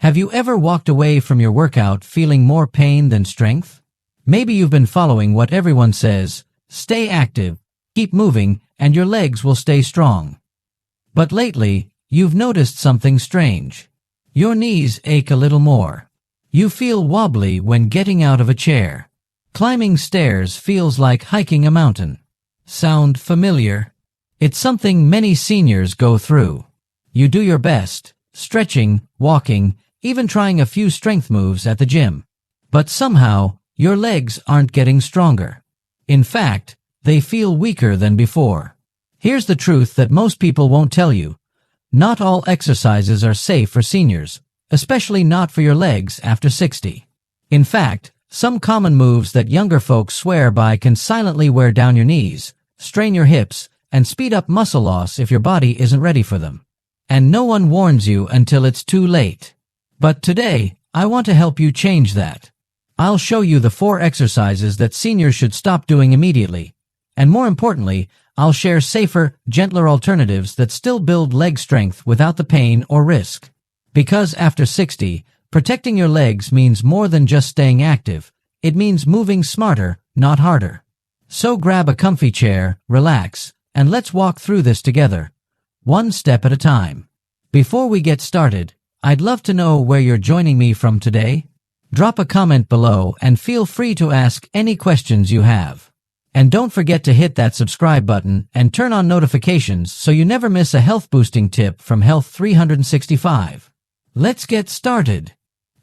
Have you ever walked away from your workout feeling more pain than strength? Maybe you've been following what everyone says: stay active, keep moving, and your legs will stay strong. But lately, you've noticed something strange. Your knees ache a little more. You feel wobbly when getting out of a chair. Climbing stairs feels like hiking a mountain. Sound familiar? It's something many seniors go through. You do your best, stretching, walking, even trying a few strength moves at the gym. But somehow, your legs aren't getting stronger. In fact, they feel weaker than before. Here's the truth that most people won't tell you. Not all exercises are safe for seniors, especially not for your legs after 60. In fact, some common moves that younger folks swear by can silently wear down your knees, strain your hips, and speed up muscle loss if your body isn't ready for them. And no one warns you until it's too late. But today, I want to help you change that. I'll show you the 4 exercises that seniors should stop doing immediately. And more importantly, I'll share safer, gentler alternatives that still build leg strength without the pain or risk. Because after 60, protecting your legs means more than just staying active. It means moving smarter, not harder. So grab a comfy chair, relax, and let's walk through this together, one step at a time. Before we get started, I'd love to know where you're joining me from today. Drop a comment below and feel free to ask any questions you have. And don't forget to hit that subscribe button and turn on notifications so you never miss a health-boosting tip from Health 365. Let's get started.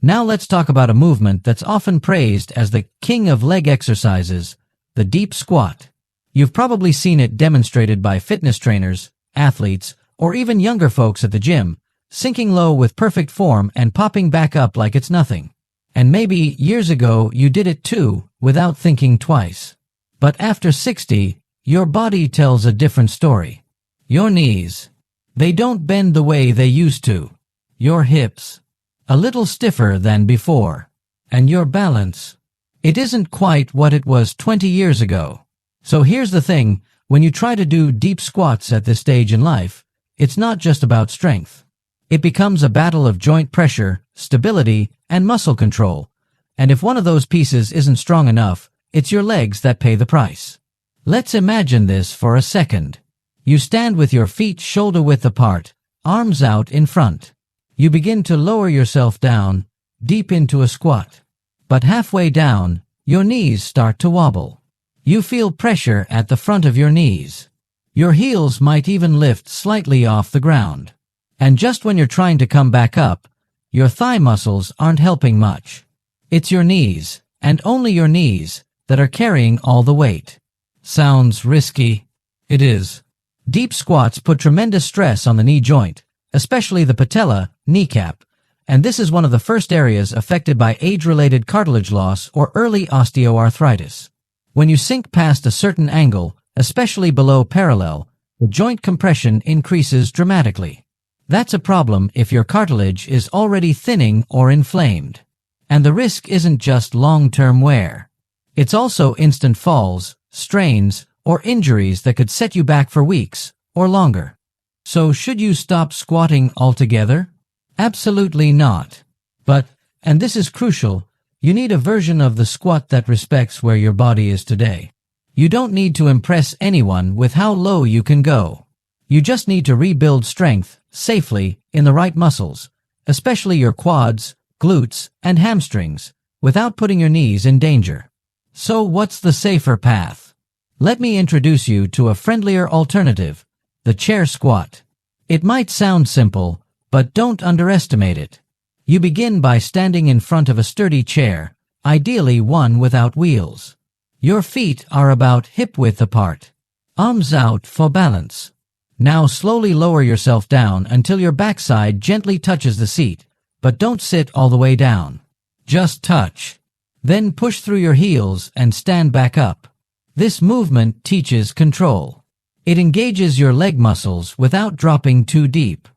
Now let's talk about a movement that's often praised as the king of leg exercises, the deep squat. You've probably seen it demonstrated by fitness trainers, athletes, or even younger folks at the gym, sinking low with perfect form and popping back up like it's nothing. And maybe years ago you did it too, without thinking twice. But after 60, your body tells a different story. Your knees, they don't bend the way they used to. Your hips, a little stiffer than before. And your balance, it isn't quite what it was 20 years ago. So here's the thing, when you try to do deep squats at this stage in life, it's not just about strength. It becomes a battle of joint pressure, stability, and muscle control. And if one of those pieces isn't strong enough, it's your legs that pay the price. Let's imagine this for a second. You stand with your feet shoulder-width apart, arms out in front. You begin to lower yourself down, deep into a squat. But halfway down, your knees start to wobble. You feel pressure at the front of your knees. Your heels might even lift slightly off the ground. And just when you're trying to come back up, your thigh muscles aren't helping much. It's your knees, and only your knees, that are carrying all the weight. Sounds risky? It is. Deep squats put tremendous stress on the knee joint, especially the patella, kneecap, and this is one of the first areas affected by age-related cartilage loss or early osteoarthritis. When you sink past a certain angle, especially below parallel, the joint compression increases dramatically. That's a problem if your cartilage is already thinning or inflamed. And the risk isn't just long-term wear. It's also instant falls, strains, or injuries that could set you back for weeks or longer. So should you stop squatting altogether? Absolutely not. But, and this is crucial, you need a version of the squat that respects where your body is today. You don't need to impress anyone with how low you can go. You just need to rebuild strength, safely, in the right muscles, especially your quads, glutes, and hamstrings, without putting your knees in danger. So what's the safer path? Let me introduce you to a friendlier alternative, the chair squat. It might sound simple, but don't underestimate it. You begin by standing in front of a sturdy chair, ideally one without wheels. Your feet are about hip-width apart, arms out for balance. Now slowly lower yourself down until your backside gently touches the seat, but don't sit all the way down. Just touch. Then push through your heels and stand back up. This movement teaches control. It engages your leg muscles without dropping too deep.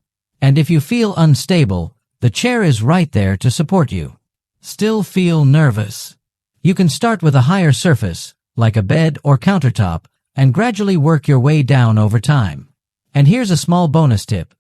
And if you feel unstable, the chair is right there to support you. Still feel nervous? You can start with a higher surface, like a bed or countertop, and gradually work your way down over time. And here's a small bonus tip.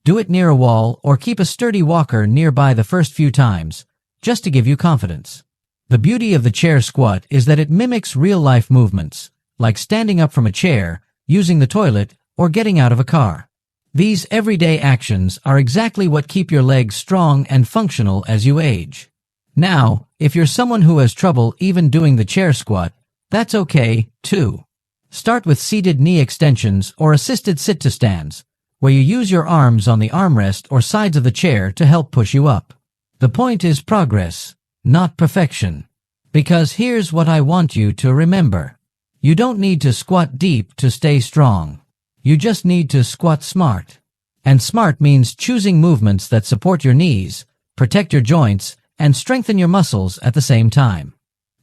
Do it near a wall or keep a sturdy walker nearby the first few times, just to give you confidence. The beauty of the chair squat is that it mimics real-life movements, like standing up from a chair, using the toilet, or getting out of a car. These everyday actions are exactly what keep your legs strong and functional as you age. Now, if you're someone who has trouble even doing the chair squat, that's okay, too. Start with seated knee extensions or assisted sit-to-stands, where you use your arms on the armrest or sides of the chair to help push you up. The point is progress, not perfection. Because here's what I want you to remember. You don't need to squat deep to stay strong. You just need to squat smart. And smart means choosing movements that support your knees, protect your joints, and strengthen your muscles at the same time.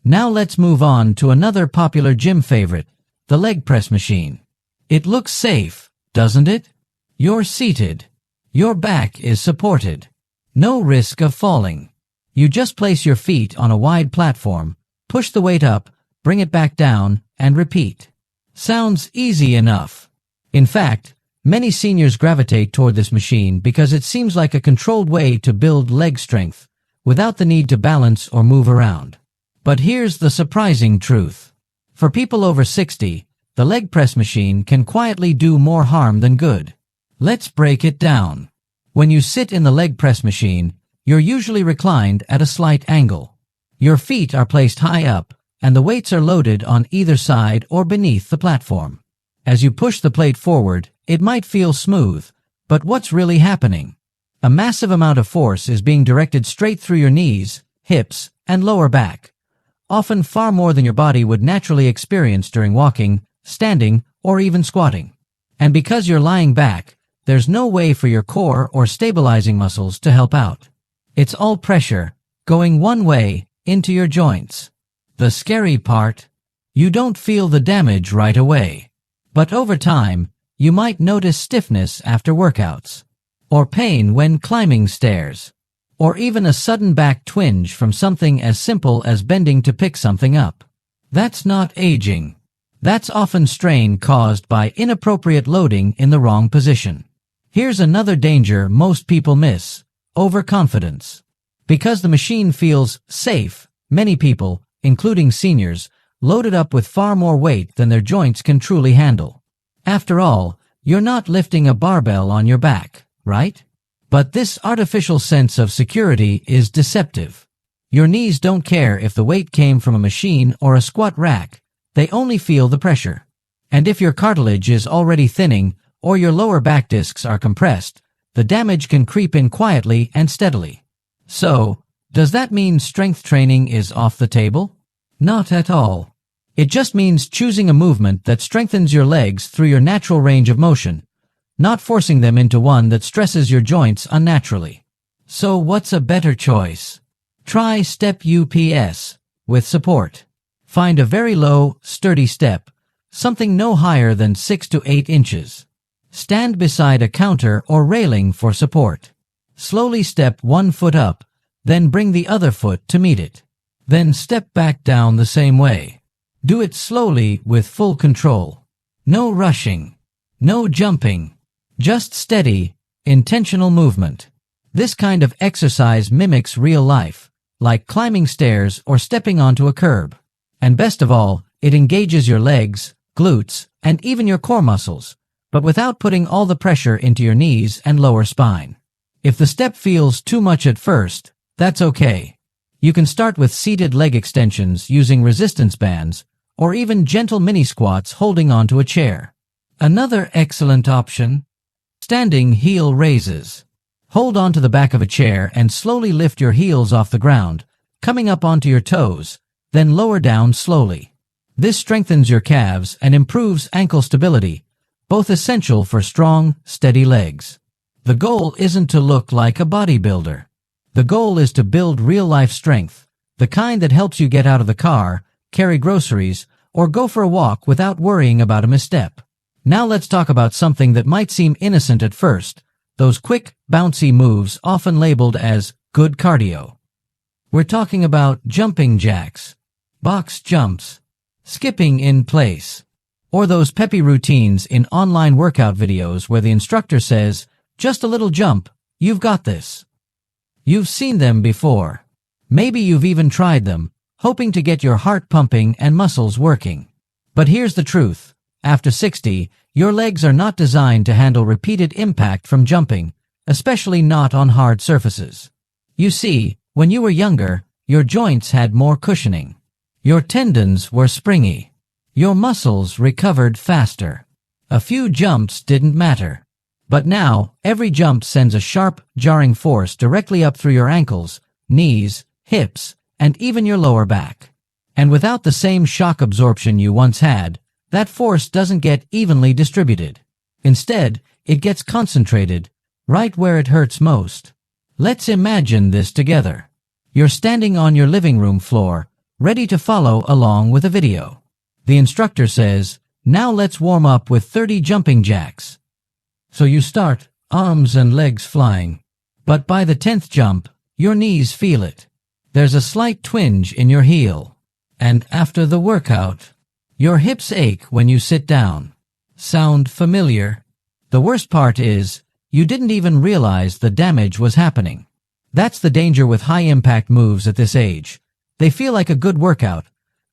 Now let's move on to another popular gym favorite, the leg press machine. It looks safe, doesn't it? You're seated. Your back is supported. No risk of falling. You just place your feet on a wide platform, push the weight up, bring it back down, and repeat. Sounds easy enough. In fact, many seniors gravitate toward this machine because it seems like a controlled way to build leg strength, without the need to balance or move around. But here's the surprising truth. For people over 60, the leg press machine can quietly do more harm than good. Let's break it down. When you sit in the leg press machine, you're usually reclined at a slight angle. Your feet are placed high up, and the weights are loaded on either side or beneath the platform. As you push the plate forward, it might feel smooth, but what's really happening? A massive amount of force is being directed straight through your knees, hips, and lower back, often far more than your body would naturally experience during walking, standing, or even squatting. And because you're lying back, there's no way for your core or stabilizing muscles to help out. It's all pressure, going one way, into your joints. The scary part? You don't feel the damage right away. But over time, you might notice stiffness after workouts, or pain when climbing stairs, or even a sudden back twinge from something as simple as bending to pick something up. That's not aging. That's often strain caused by inappropriate loading in the wrong position. Here's another danger most people miss: overconfidence. Because the machine feels safe, many people, including seniors, load it up with far more weight than their joints can truly handle. After all, you're not lifting a barbell on your back, right? But this artificial sense of security is deceptive. Your knees don't care if the weight came from a machine or a squat rack. They only feel the pressure. And if your cartilage is already thinning or your lower back discs are compressed, the damage can creep in quietly and steadily. So, does that mean strength training is off the table? Not at all. It just means choosing a movement that strengthens your legs through your natural range of motion, not forcing them into one that stresses your joints unnaturally. So what's a better choice? Try Step UPS with support. Find a very low, sturdy step, something no higher than 6 to 8 inches. Stand beside a counter or railing for support. Slowly step one foot up, then bring the other foot to meet it. Then step back down the same way. Do it slowly with full control. No rushing. No jumping. Just steady, intentional movement. This kind of exercise mimics real life, like climbing stairs or stepping onto a curb. And best of all, it engages your legs, glutes, and even your core muscles, but without putting all the pressure into your knees and lower spine. If the step feels too much at first, that's okay. You can start with seated leg extensions using resistance bands, or even gentle mini squats holding onto a chair. Another excellent option: standing heel raises. Hold onto the back of a chair and slowly lift your heels off the ground, coming up onto your toes, then lower down slowly. This strengthens your calves and improves ankle stability, both essential for strong, steady legs. The goal isn't to look like a bodybuilder. The goal is to build real-life strength, the kind that helps you get out of the car, carry groceries, or go for a walk without worrying about a misstep. Now let's talk about something that might seem innocent at first, those quick, bouncy moves often labeled as good cardio. We're talking about jumping jacks, box jumps, skipping in place, or those peppy routines in online workout videos where the instructor says, Just a little jump. You've got this. You've seen them before. Maybe you've even tried them, hoping to get your heart pumping and muscles working. But here's the truth. After 60, your legs are not designed to handle repeated impact from jumping, especially not on hard surfaces. You see, when you were younger, your joints had more cushioning. Your tendons were springy. Your muscles recovered faster. A few jumps didn't matter. But now, every jump sends a sharp, jarring force directly up through your ankles, knees, hips, and even your lower back. And without the same shock absorption you once had, that force doesn't get evenly distributed. Instead, it gets concentrated, right where it hurts most. Let's imagine this together. You're standing on your living room floor, ready to follow along with a video. The instructor says, "Now let's warm up with 30 jumping jacks." So you start, arms and legs flying. But by the 10th jump, your knees feel it. There's a slight twinge in your heel. And after the workout, your hips ache when you sit down. Sound familiar? The worst part is, you didn't even realize the damage was happening. That's the danger with high-impact moves at this age. They feel like a good workout,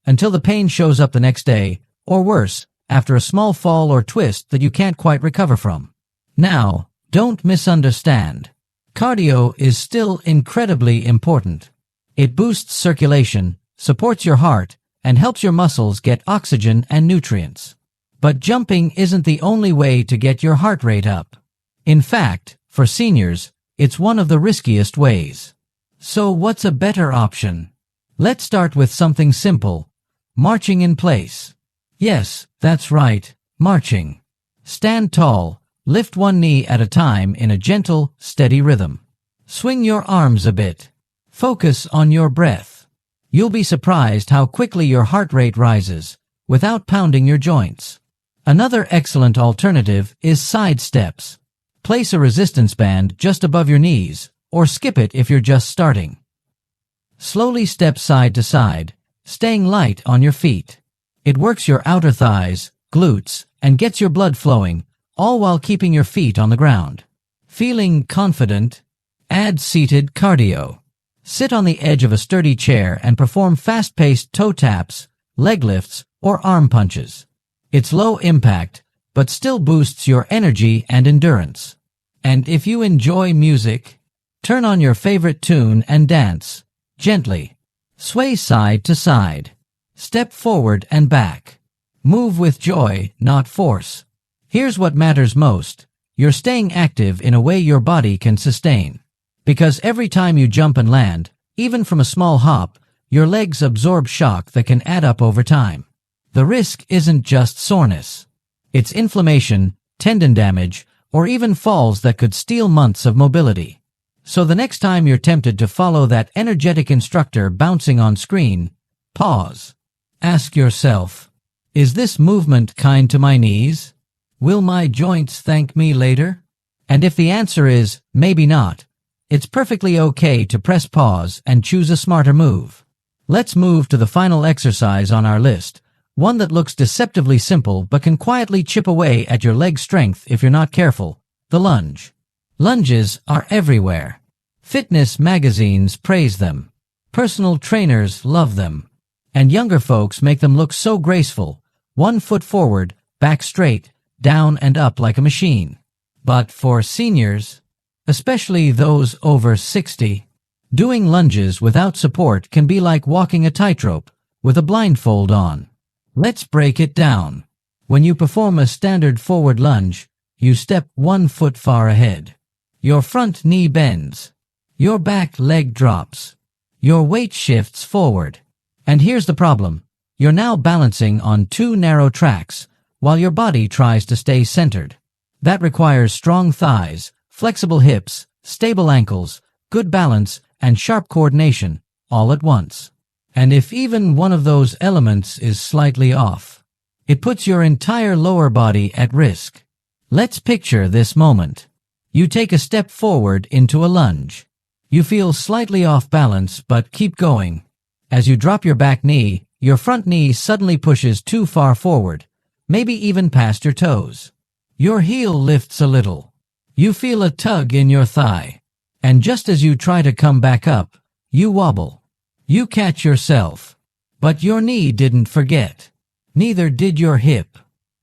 until the pain shows up the next day, or worse, after a small fall or twist that you can't quite recover from. Now, don't misunderstand. Cardio is still incredibly important. It boosts circulation, supports your heart, and helps your muscles get oxygen and nutrients. But jumping isn't the only way to get your heart rate up. In fact, for seniors, it's one of the riskiest ways. So what's a better option? Let's start with something simple. Marching in place. Yes, that's right, marching. Stand tall, lift one knee at a time in a gentle, steady rhythm. Swing your arms a bit. Focus on your breath. You'll be surprised how quickly your heart rate rises, without pounding your joints. Another excellent alternative is side steps. Place a resistance band just above your knees, or skip it if you're just starting. Slowly step side to side, staying light on your feet. It works your outer thighs, glutes, and gets your blood flowing, all while keeping your feet on the ground. Feeling confident? Add seated cardio. Sit on the edge of a sturdy chair and perform fast-paced toe taps, leg lifts, or arm punches. It's low impact, but still boosts your energy and endurance. And if you enjoy music, turn on your favorite tune and dance. Gently. Sway side to side. Step forward and back. Move with joy, not force. Here's what matters most. You're staying active in a way your body can sustain. Because every time you jump and land, even from a small hop, your legs absorb shock that can add up over time. The risk isn't just soreness. It's inflammation, tendon damage, or even falls that could steal months of mobility. So the next time you're tempted to follow that energetic instructor bouncing on screen, pause. Ask yourself, is this movement kind to my knees? Will my joints thank me later? And if the answer is maybe not, it's perfectly okay to press pause and choose a smarter move. Let's move to the final exercise on our list, one that looks deceptively simple but can quietly chip away at your leg strength if you're not careful, the lunge. Lunges are everywhere. Fitness magazines praise them. Personal trainers love them. And younger folks make them look so graceful, 1 foot forward, back straight, down and up like a machine. But for seniors, especially those over 60, doing lunges without support can be like walking a tightrope with a blindfold on. Let's break it down. When you perform a standard forward lunge, you step 1 foot far ahead. Your front knee bends. Your back leg drops. Your weight shifts forward. And here's the problem. You're now balancing on 2 narrow tracks, while your body tries to stay centered. That requires strong thighs, flexible hips, stable ankles, good balance, and sharp coordination, all at once. And if even one of those elements is slightly off, it puts your entire lower body at risk. Let's picture this moment. You take a step forward into a lunge. You feel slightly off balance, but keep going. As you drop your back knee, your front knee suddenly pushes too far forward, maybe even past your toes. Your heel lifts a little. You feel a tug in your thigh. And just as you try to come back up, you wobble. You catch yourself. But your knee didn't forget. Neither did your hip.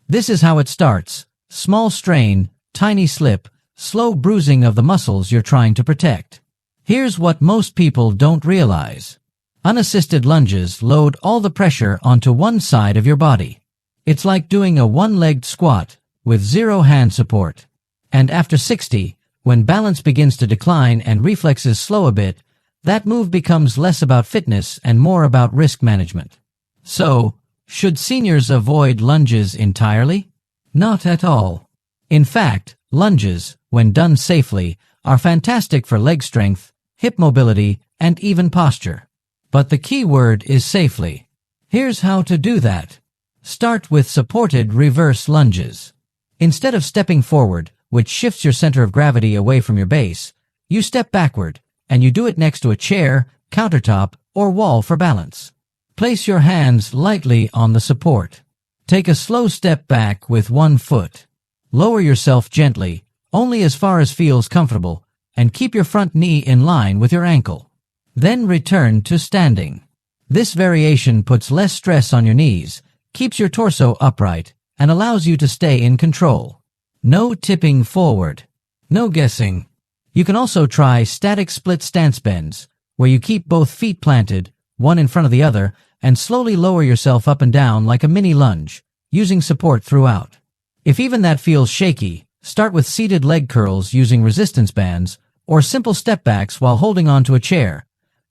This is how it starts. Small strain, tiny slip, slow bruising of the muscles you're trying to protect. Here's what most people don't realize. Unassisted lunges load all the pressure onto one side of your body. It's like doing a one-legged squat with zero hand support. And after 60, when balance begins to decline and reflexes slow a bit, that move becomes less about fitness and more about risk management. So, should seniors avoid lunges entirely? Not at all. In fact, lunges, when done safely, are fantastic for leg strength, hip mobility, and even posture. But the key word is safely. Here's how to do that. Start with supported reverse lunges. Instead of stepping forward, which shifts your center of gravity away from your base, you step backward, and you do it next to a chair, countertop, or wall for balance. Place your hands lightly on the support. Take a slow step back with one foot. Lower yourself gently, only as far as feels comfortable, and keep your front knee in line with your ankle. Then return to standing. This variation puts less stress on your knees, keeps your torso upright, and allows you to stay in control. No tipping forward. No guessing. You can also try static split stance bends, where you keep both feet planted, one in front of the other, and slowly lower yourself up and down like a mini lunge, using support throughout. If even that feels shaky, start with seated leg curls using resistance bands, or simple step backs while holding onto a chair.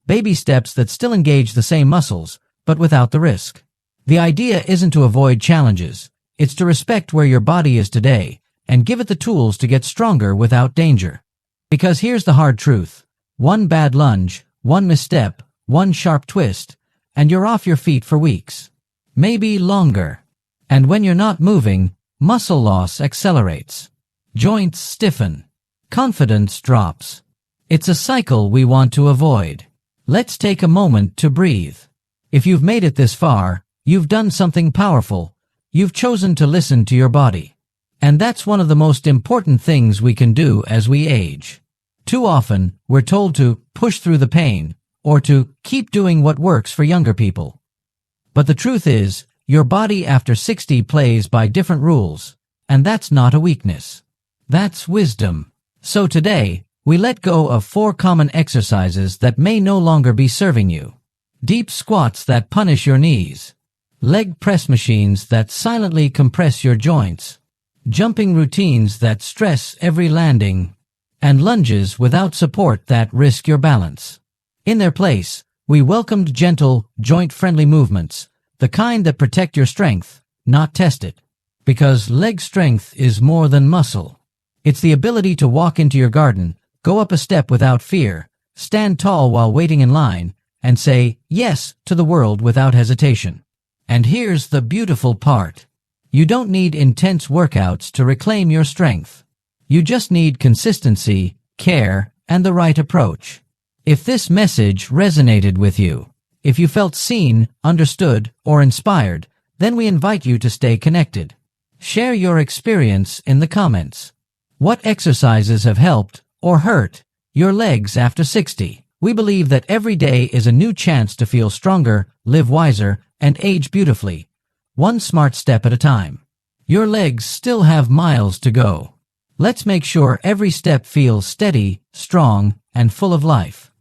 Baby steps that still engage the same muscles, but without the risk. The idea isn't to avoid challenges. It's to respect where your body is today, and give it the tools to get stronger without danger. Because here's the hard truth. One bad lunge, one misstep, one sharp twist, and you're off your feet for weeks. Maybe longer. And when you're not moving, muscle loss accelerates. Joints stiffen. Confidence drops. It's a cycle we want to avoid. Let's take a moment to breathe. If you've made it this far, you've done something powerful. You've chosen to listen to your body. And that's one of the most important things we can do as we age. Too often, we're told to push through the pain, or to keep doing what works for younger people. But the truth is, your body after 60 plays by different rules, and that's not a weakness. That's wisdom. So today, we let go of 4 common exercises that may no longer be serving you. Deep squats that punish your knees. Leg press machines that silently compress your joints. Jumping routines that stress every landing. And lunges without support that risk your balance. In their place, we welcomed gentle, joint-friendly movements, the kind that protect your strength, not test it. Because leg strength is more than muscle. It's the ability to walk into your garden, go up a step without fear, stand tall while waiting in line, and say yes to the world without hesitation. And here's the beautiful part. You don't need intense workouts to reclaim your strength. You just need consistency, care, and the right approach. If this message resonated with you, if you felt seen, understood, or inspired, then we invite you to stay connected. Share your experience in the comments. What exercises have helped or hurt your legs after 60? We believe that every day is a new chance to feel stronger, live wiser, and age beautifully, one smart step at a time. Your legs still have miles to go. Let's make sure every step feels steady, strong, and full of life.